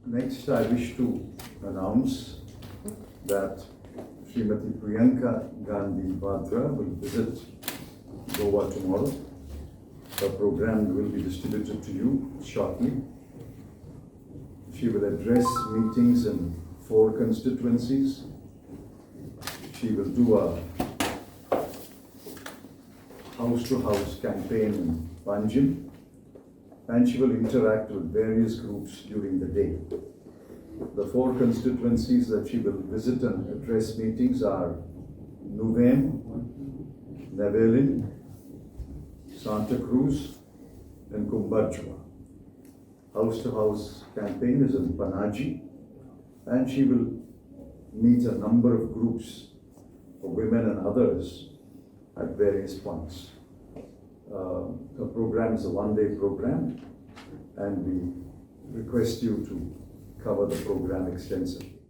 Next, I wish to announce that Srimati Priyanka Gandhi will visit Goa tomorrow. The program will be distributed to you shortly. She will address meetings in 4 constituencies. She will do a house-to-house campaign in Panjim, and she will interact with various groups during the day. The 4 constituencies that she will visit and address meetings are Nuvem, Nevelin, Santa Cruz, and Kumbarjua. House-to-house campaign is in Panaji, and she will meet a number of groups of women and others at various points. The program is a 1-day program, and we request you to cover the program extensively.